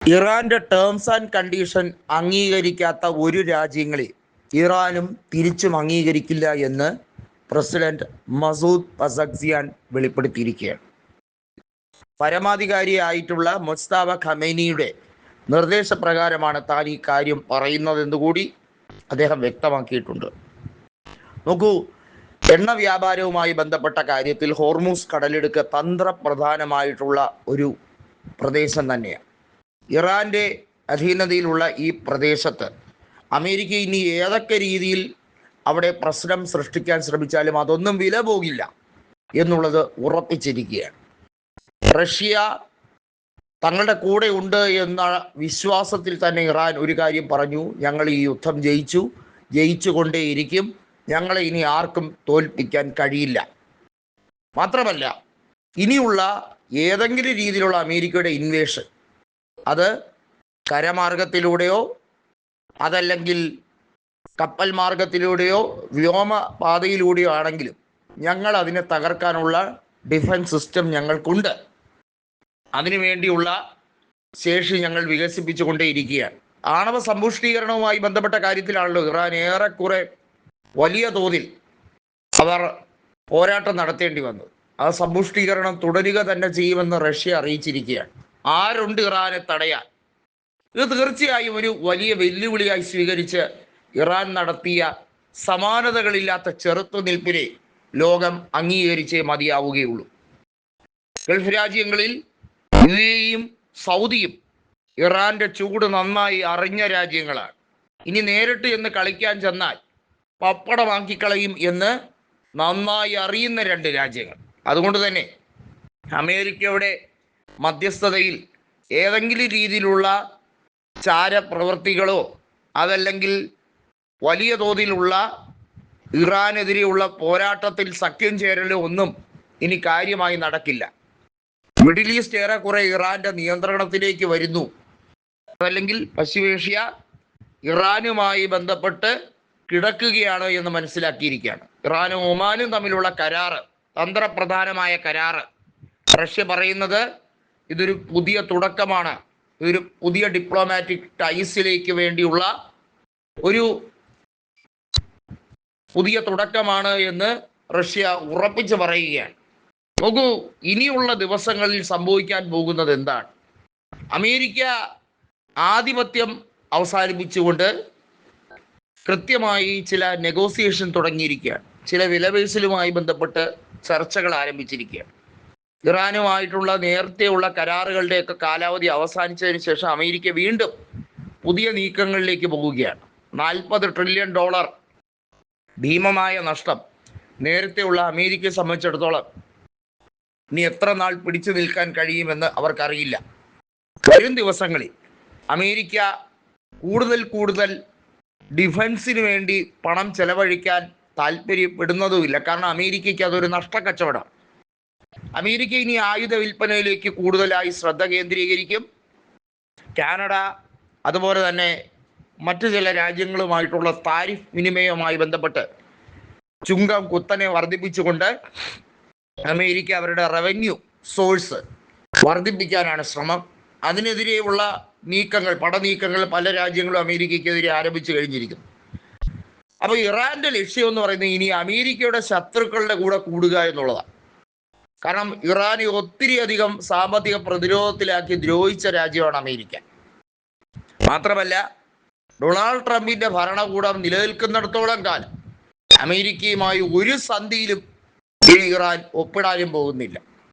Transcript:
ഇറാന്റെ terms and condition അംഗീകരിക്കാത്ത ഒരു രാജ്യങ്ങളെ ഇറാനും തിരിച്ചും അംഗീകരിക്കില്ല എന്ന് പ്രസിഡന്റ് മസൂദ് പസക്സിയാൻ വെളിപ്പെടുത്തിയിരിക്കുകയാണ്. പരമാധികാരിയായിട്ടുള്ള മുസ്തഫ ഖമേനിയുടെ നിർദ്ദേശപ്രകാരമാണ് താൻ ഈ കാര്യം പറയുന്നതെന്നുകൂടി അദ്ദേഹം വ്യക്തമാക്കിയിട്ടുണ്ട്. നോക്കൂ, എണ്ണ വ്യാപാരവുമായി ബന്ധപ്പെട്ട കാര്യത്തിൽ ഹോർമൂസ് കടലിടുക്ക് തന്ത്രപ്രധാനമായിട്ടുള്ള ഒരു പ്രദേശം തന്നെയാണ്. ഇറാന്റെ അധീനതയിലുള്ള ഈ പ്രദേശത്ത് അമേരിക്ക ഇനി ഏതൊക്കെ രീതിയിൽ അവിടെ പ്രശ്നം സൃഷ്ടിക്കാൻ ശ്രമിച്ചാലും അതൊന്നും വില പോകില്ല എന്നുള്ളത് ഉറപ്പിച്ചിരിക്കുകയാണ്. റഷ്യ തങ്ങളുടെ കൂടെ ഉണ്ട് എന്ന വിശ്വാസത്തിൽ തന്നെ ഇറാൻ ഒരു കാര്യം പറഞ്ഞു: ഞങ്ങൾ ഈ യുദ്ധം ജയിച്ചുകൊണ്ടേയിരിക്കും, ഞങ്ങളെ ഇനി ആർക്കും തോൽപ്പിക്കാൻ കഴിയില്ല. മാത്രമല്ല, ഇനിയുള്ള ഏതെങ്കിലും രീതിയിലുള്ള അമേരിക്കയുടെ ഇൻവേഷൻ, അത് കരമാർഗത്തിലൂടെയോ അതല്ലെങ്കിൽ കപ്പൽ മാർഗത്തിലൂടെയോ വ്യോമപാതയിലൂടെയോ ആണെങ്കിലും ഞങ്ങൾ അതിനെ തകർക്കാനുള്ള ഡിഫൻസ് സിസ്റ്റം ഞങ്ങൾക്കുണ്ട്. അതിനുവേണ്ടിയുള്ള ശേഷി ഞങ്ങൾ വികസിപ്പിച്ചുകൊണ്ടേയിരിക്കുകയാണ്. ആണവ സമ്പുഷ്ടീകരണവുമായി ബന്ധപ്പെട്ട കാര്യത്തിലാണല്ലോ ഇറാൻ ഏറെക്കുറെ വലിയ തോതിൽ അവർ പോരാട്ടം നടത്തേണ്ടി വന്നത്. ആ സമ്പുഷ്ടീകരണം തുടരുക തന്നെ ചെയ്യുമെന്ന് റഷ്യ അറിയിച്ചിരിക്കുകയാണ്. ആരുണ്ട് ഇറാനെ തടയാൻ? ഇത് തീർച്ചയായും ഒരു വലിയ വെല്ലുവിളിയായി സ്വീകരിച്ച് ഇറാൻ നടത്തിയ സമാനതകളില്ലാത്ത ചെറുത്തുനിൽപ്പിനെ ലോകം അംഗീകരിച്ചേ മതിയാവുകയുള്ളൂ. ഗൾഫ് രാജ്യങ്ങളിൽ യുഎഇയും സൗദിയും ഇറാന്റെ ചൂട് നന്നായി അറിഞ്ഞ രാജ്യങ്ങളാണ്. ഇനി നേരിട്ട് എന്ന് കളിക്കാൻ ചെന്നാൽ പപ്പടമാക്കിക്കളയും എന്ന് നന്നായി അറിയുന്ന രണ്ട് രാജ്യങ്ങൾ. അതുകൊണ്ട് തന്നെ അമേരിക്കയുടെ മധ്യസ്ഥതയിൽ ഏതെങ്കിലും രീതിയിലുള്ള ചാരപ്രവൃത്തികളോ അതല്ലെങ്കിൽ വലിയ തോതിലുള്ള ഇറാനെതിരെയുള്ള പോരാട്ടത്തിൽ സഖ്യം ചേരലോ ഒന്നും ഇനി കാര്യമായി നടക്കില്ല. മിഡിൽ ഈസ്റ്റ് ഏറെക്കുറെ ഇറാന്റെ നിയന്ത്രണത്തിലേക്ക് വരുന്നു. അതല്ലെങ്കിൽ പശ്ചിമേഷ്യ ഇറാനുമായി ബന്ധപ്പെട്ട് കിടക്കുകയാണ് എന്ന് മനസ്സിലാക്കിയിരിക്കുകയാണ്. ഇറാനും ഒമാനും തമ്മിലുള്ള കരാറ്, തന്ത്രപ്രധാനമായ കരാറ്, റഷ്യ പറയുന്നത് ഇതൊരു പുതിയ തുടക്കമാണ്, ഇതൊരു പുതിയ ഡിപ്ലോമാറ്റിക് ടൈസിലേക്ക് വേണ്ടിയുള്ള ഒരു പുതിയ തുടക്കമാണ് എന്ന് റഷ്യ ഉറപ്പിച്ച് പറയുകയാണ്. നോക്കൂ, ഇനിയുള്ള ദിവസങ്ങളിൽ സംഭവിക്കാൻ പോകുന്നത് എന്താണ്? അമേരിക്ക ആധിപത്യം അവസാനിപ്പിച്ചുകൊണ്ട് കൃത്യമായി ചില നെഗോസിയേഷൻ തുടങ്ങിയിരിക്കുകയാണ്. ചില വിലപേശലുമായി ബന്ധപ്പെട്ട് ചർച്ചകൾ ആരംഭിച്ചിരിക്കുകയാണ്. ഇറാനുമായിട്ടുള്ള നേരത്തെയുള്ള കരാറുകളുടെയൊക്കെ കാലാവധി അവസാനിച്ചതിന് ശേഷം അമേരിക്ക വീണ്ടും പുതിയ നീക്കങ്ങളിലേക്ക് പോവുകയാണ്. $40 ട്രില്യൺ ഭീമമായ നഷ്ടം നേരത്തെയുള്ള അമേരിക്കയെ സംബന്ധിച്ചിടത്തോളം ഇനി എത്ര നാൾ പിടിച്ചു നിൽക്കാൻ കഴിയുമെന്ന് അവർക്കറിയില്ല. വരും ദിവസങ്ങളിൽ അമേരിക്ക കൂടുതൽ ഡിഫൻസിന് വേണ്ടി പണം ചെലവഴിക്കാൻ താല്പര്യപ്പെടുന്നതുമില്ല. കാരണം അമേരിക്കയ്ക്ക് അതൊരു നഷ്ടക്കച്ചവടം. അമേരിക്ക ഇനി ആയുധ വിൽപ്പനയിലേക്ക് കൂടുതലായി ശ്രദ്ധ കേന്ദ്രീകരിക്കും. കാനഡ അതുപോലെ തന്നെ മറ്റു ചില രാജ്യങ്ങളുമായിട്ടുള്ള താരിഫ് വിനിമയവുമായി ബന്ധപ്പെട്ട് ചുങ്കം കുത്തനെ വർദ്ധിപ്പിച്ചുകൊണ്ട് അമേരിക്ക അവരുടെ റവന്യൂ സോഴ്സ് വർദ്ധിപ്പിക്കാനാണ് ശ്രമം. അതിനെതിരെയുള്ള നീക്കങ്ങൾ, പടനീക്കങ്ങൾ പല രാജ്യങ്ങളും അമേരിക്കയ്ക്കെതിരെ ആരംഭിച്ചു കഴിഞ്ഞിരിക്കുന്നു. അപ്പോൾ ഇറാന്റെ ലക്ഷ്യം എന്ന് പറയുന്നത് ഇനി അമേരിക്കയുടെ ശത്രുക്കളുടെ കൂടെ കൂടുക എന്നുള്ളതാണ്. കാരണം ഇറാനെ ഒത്തിരി അധികം സാമ്പത്തിക പ്രതിരോധത്തിലാക്കി ദ്രോഹിച്ച രാജ്യമാണ് അമേരിക്ക. മാത്രമല്ല, ഡൊണാൾഡ് ട്രംപിന്റെ ഭരണകൂടം നിലനിൽക്കുന്നിടത്തോളം കാലം അമേരിക്കയുമായി ഒരു സന്ധിയിലും ഇറാൻ ഒപ്പിടാനും പോകുന്നില്ല.